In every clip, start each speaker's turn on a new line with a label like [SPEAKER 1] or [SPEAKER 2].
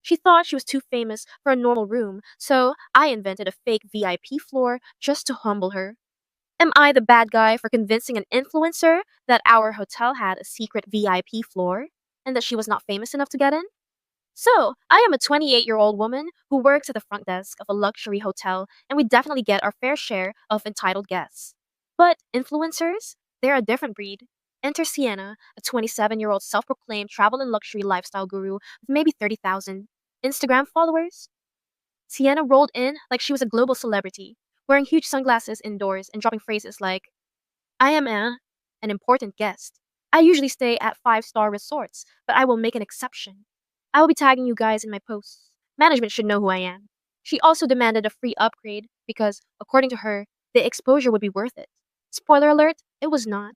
[SPEAKER 1] She thought she was too famous for a normal room, so I invented a fake VIP floor just to humble her. Am I the bad guy for convincing an influencer that our hotel had a secret VIP floor and that she was not famous enough to get in? So, I am a 28-year-old woman who works at the front desk of a luxury hotel, and we definitely get our fair share of entitled guests. But influencers? They're a different breed. Enter Sienna, a 27-year-old self proclaimed travel and luxury lifestyle guru with maybe 30,000 Instagram followers. Sienna rolled in like she was a global celebrity, wearing huge sunglasses indoors and dropping phrases like, I am an important guest. I usually stay at five-star resorts, but I will make an exception. I will be tagging you guys in my posts. Management should know who I am. She also demanded a free upgrade because, according to her, the exposure would be worth it. Spoiler alert, it was not.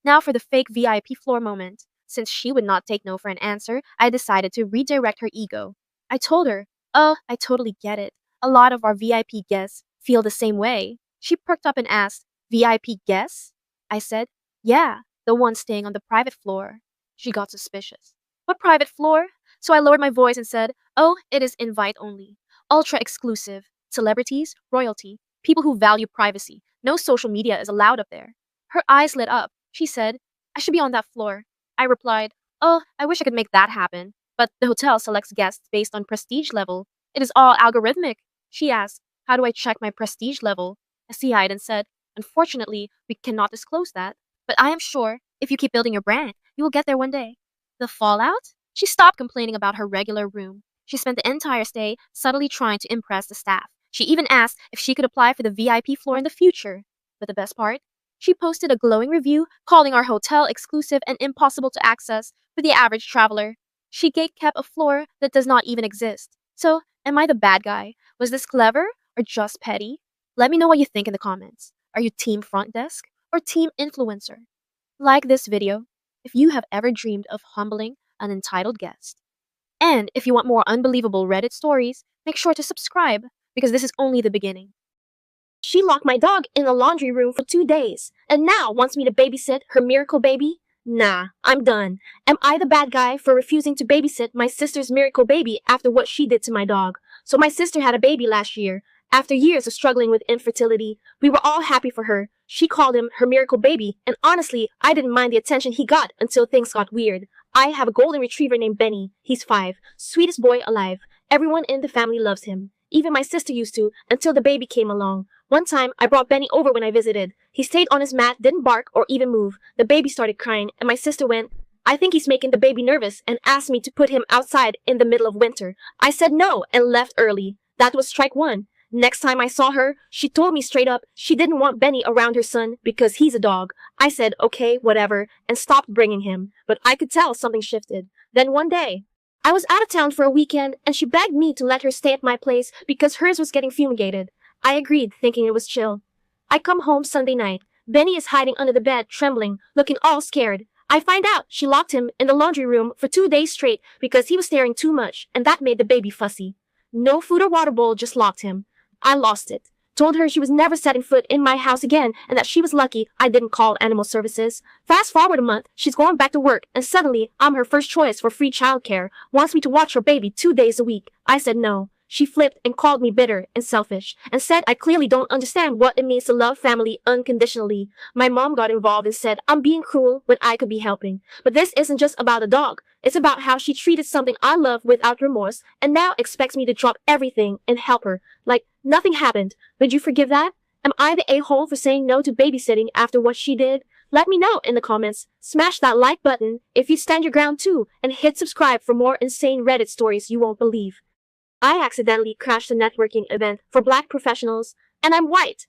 [SPEAKER 1] Now for the fake VIP floor moment. Since she would not take no for an answer, I decided to redirect her ego. I told her, oh, I totally get it. A lot of our VIP guests feel the same way. She perked up and asked, VIP guests? I said, yeah, the one staying on the private floor. She got suspicious. What private floor? So I lowered my voice and said, oh, it is invite only. Ultra exclusive. Celebrities, royalty, people who value privacy. No social media is allowed up there. Her eyes lit up. She said, I should be on that floor. I replied, oh, I wish I could make that happen. But the hotel selects guests based on prestige level. It is all algorithmic. She asked, how do I check my prestige level? I sighed and said, unfortunately, we cannot disclose that. But I am sure if you keep building your brand, you will get there one day. The fallout? She stopped complaining about her regular room. She spent the entire stay subtly trying to impress the staff. She even asked if she could apply for the VIP floor in the future. But the best part? She posted a glowing review calling our hotel exclusive and impossible to access for the average traveler. She gatekept a floor that does not even exist. So, am I the bad guy? Was this clever or just petty? Let me know what you think in the comments. Are you team front desk or team influencer? Like this video if you have ever dreamed of humbling an entitled guest. And if you want more unbelievable Reddit stories, make sure to subscribe because this is only the beginning.
[SPEAKER 2] She locked my dog in the laundry room for 2 days, and now wants me to babysit her miracle baby? Nah, I'm done. Am I the bad guy for refusing to babysit my sister's miracle baby after what she did to my dog? So my sister had a baby last year. After years of struggling with infertility, we were all happy for her. She called him her miracle baby, and honestly, I didn't mind the attention he got until things got weird. I have a golden retriever named Benny. He's 5. Sweetest boy alive. Everyone in the family loves him. Even my sister used to, until the baby came along. One time, I brought Benny over when I visited. He stayed on his mat, didn't bark or even move. The baby started crying, and my sister went, I think he's making the baby nervous, and asked me to put him outside in the middle of winter. I said no and left early. That was strike 1. Next time I saw her, she told me straight up she didn't want Benny around her son because he's a dog. I said, okay, whatever, and stopped bringing him. But I could tell something shifted. Then one day, I was out of town for a weekend, and she begged me to let her stay at my place because hers was getting fumigated. I agreed, thinking it was chill. I come home Sunday night. Benny is hiding under the bed, trembling, looking all scared. I find out she locked him in the laundry room for 2 days straight because he was staring too much, and that made the baby fussy. No food or water bowl, just locked him. I lost it. Told her she was never setting foot in my house again and that she was lucky I didn't call animal services. Fast forward a month, she's going back to work and suddenly I'm her first choice for free childcare. Wants me to watch her baby 2 days a week. I said no. She flipped and called me bitter and selfish and said I clearly don't understand what it means to love family unconditionally. My mom got involved and said I'm being cruel when I could be helping. But this isn't just about a dog. It's about how she treated something I love without remorse and now expects me to drop everything and help her. Like nothing happened. Would you forgive that? Am I the a-hole for saying no to babysitting after what she did? Let me know in the comments. Smash that like button if you stand your ground too and hit subscribe for more insane Reddit stories you won't believe. I accidentally crashed a networking event for black professionals, and I'm white.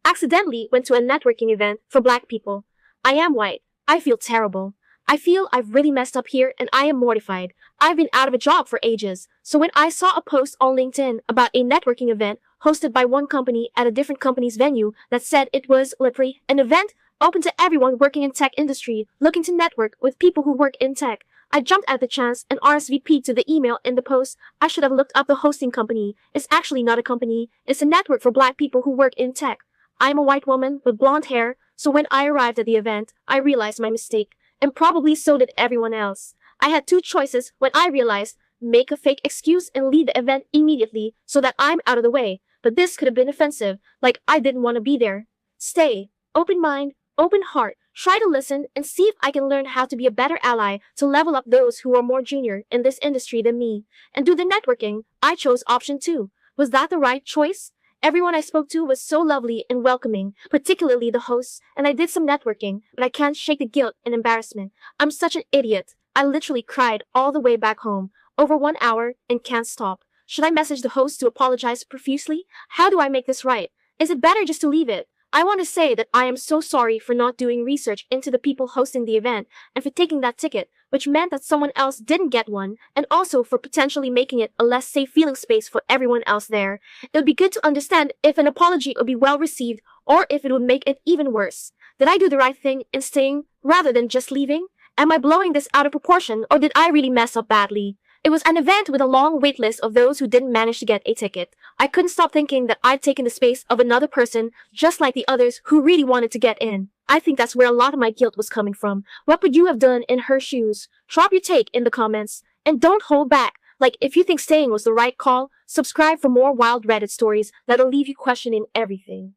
[SPEAKER 2] Accidentally went to a networking event for black people. I am white. I feel terrible. I feel I've really messed up here and I am mortified. I've been out of a job for ages. So when I saw a post on LinkedIn about a networking event hosted by one company at a different company's venue that said it was literally an event open to everyone working in tech industry looking to network with people who work in tech, I jumped at the chance and RSVP'd to the email in the post. I should have looked up the hosting company. It's actually not a company. It's a network for black people who work in tech. I'm a white woman with blonde hair, so when I arrived at the event, I realized my mistake. And probably so did everyone else. I had two choices when I realized make a fake excuse, and leave the event immediately so that I'm out of the way. But this could have been offensive, like I didn't want to be there. Stay. Open mind, open heart. Try to listen and see if I can learn how to be a better ally to level up those who are more junior in this industry than me. And do the networking. I chose option 2. Was that the right choice? Everyone I spoke to was so lovely and welcoming, particularly the hosts, and I did some networking, but I can't shake the guilt and embarrassment. I'm such an idiot. I literally cried all the way back home, over 1 hour, and can't stop. Should I message the host to apologize profusely? How do I make this right? Is it better just to leave it? I want to say that I am so sorry for not doing research into the people hosting the event and for taking that ticket, which meant that someone else didn't get one, and also for potentially making it a less safe feeling space for everyone else there. It would be good to understand if an apology would be well received or if it would make it even worse. Did I do the right thing in staying rather than just leaving? Am I blowing this out of proportion or did I really mess up badly? It was an event with a long wait list of those who didn't manage to get a ticket. I couldn't stop thinking that I'd taken the space of another person, just like the others who really wanted to get in. I think that's where a lot of my guilt was coming from. What would you have done in her shoes? Drop your take in the comments. And don't hold back. Like, if you think staying was the right call, subscribe for more wild Reddit stories that'll leave you questioning everything.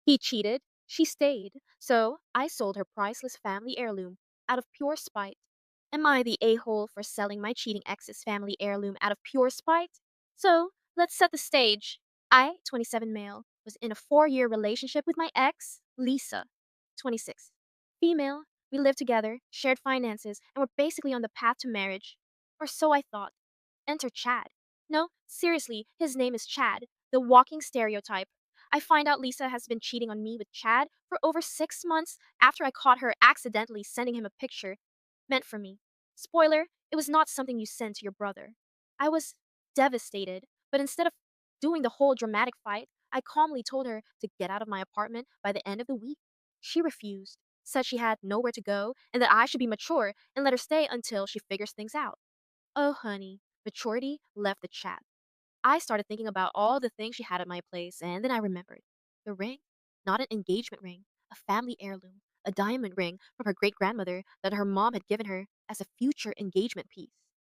[SPEAKER 1] He cheated, she stayed, so I sold her priceless family heirloom out of pure spite. Am I the a-hole for selling my cheating ex's family heirloom out of pure spite? So, let's set the stage. I, 27 male, was in a 4-year relationship with my ex, Lisa, 26. Female, we lived together, shared finances, and were basically on the path to marriage. Or so I thought. Enter Chad. No, seriously, his name is Chad, the walking stereotype. I find out Lisa has been cheating on me with Chad for over 6 months after I caught her accidentally sending him a picture meant for me. Spoiler, it was not something you send to your brother. I was devastated, but instead of doing the whole dramatic fight, I calmly told her to get out of my apartment by the end of the week. She refused, said she had nowhere to go and that I should be mature and let her stay until she figures things out. Oh, honey, maturity left the chat. I started thinking about all the things she had at my place, and then I remembered. The ring? Not an engagement ring, a family heirloom, a diamond ring from her great grandmother that her mom had given her as a future engagement piece.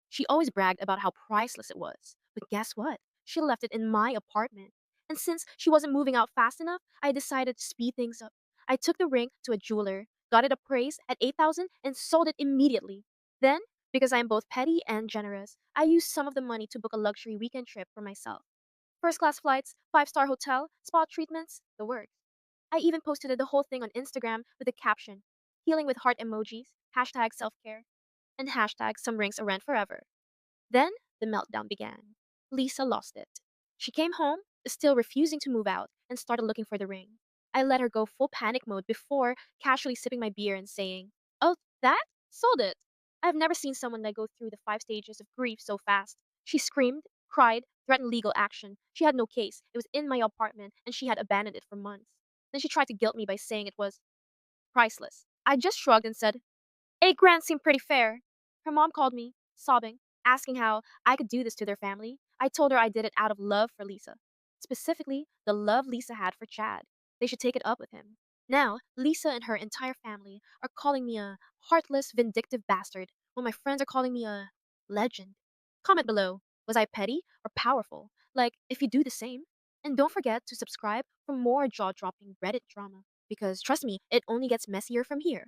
[SPEAKER 1] She always bragged about how priceless it was. But guess what? She left it in my apartment. And since she wasn't moving out fast enough, I decided to speed things up. I took the ring to a jeweler, got it appraised at 8,000 and sold it immediately. Then because I am both petty and generous, I used some of the money to book a luxury weekend trip for myself. First class flights, 5-star hotel, spa treatments, the works. I even posted the whole thing on Instagram with a caption healing with heart emojis, hashtag self care, and hashtag some rings around forever. Then the meltdown began. Lisa lost it. She came home, still refusing to move out, and started looking for the ring. I let her go full panic mode before casually sipping my beer and saying, "Oh, that? Sold it." I've never seen someone that go through the 5 stages of grief so fast. She screamed, cried, threatened legal action. She had no case. It was in my apartment, and she had abandoned it for months. Then she tried to guilt me by saying it was priceless. I just shrugged and said, 8 grand seemed pretty fair. Her mom called me, sobbing, asking how I could do this to their family. I told her I did it out of love for Lisa. Specifically, the love Lisa had for Chad. They should take it up with him. Now, Lisa and her entire family are calling me a heartless, vindictive bastard, while my friends are calling me a legend. Comment below. Was I petty or powerful? Like, if you do the same. And don't forget to subscribe for more jaw dropping Reddit drama. Because trust me, it only gets messier from here.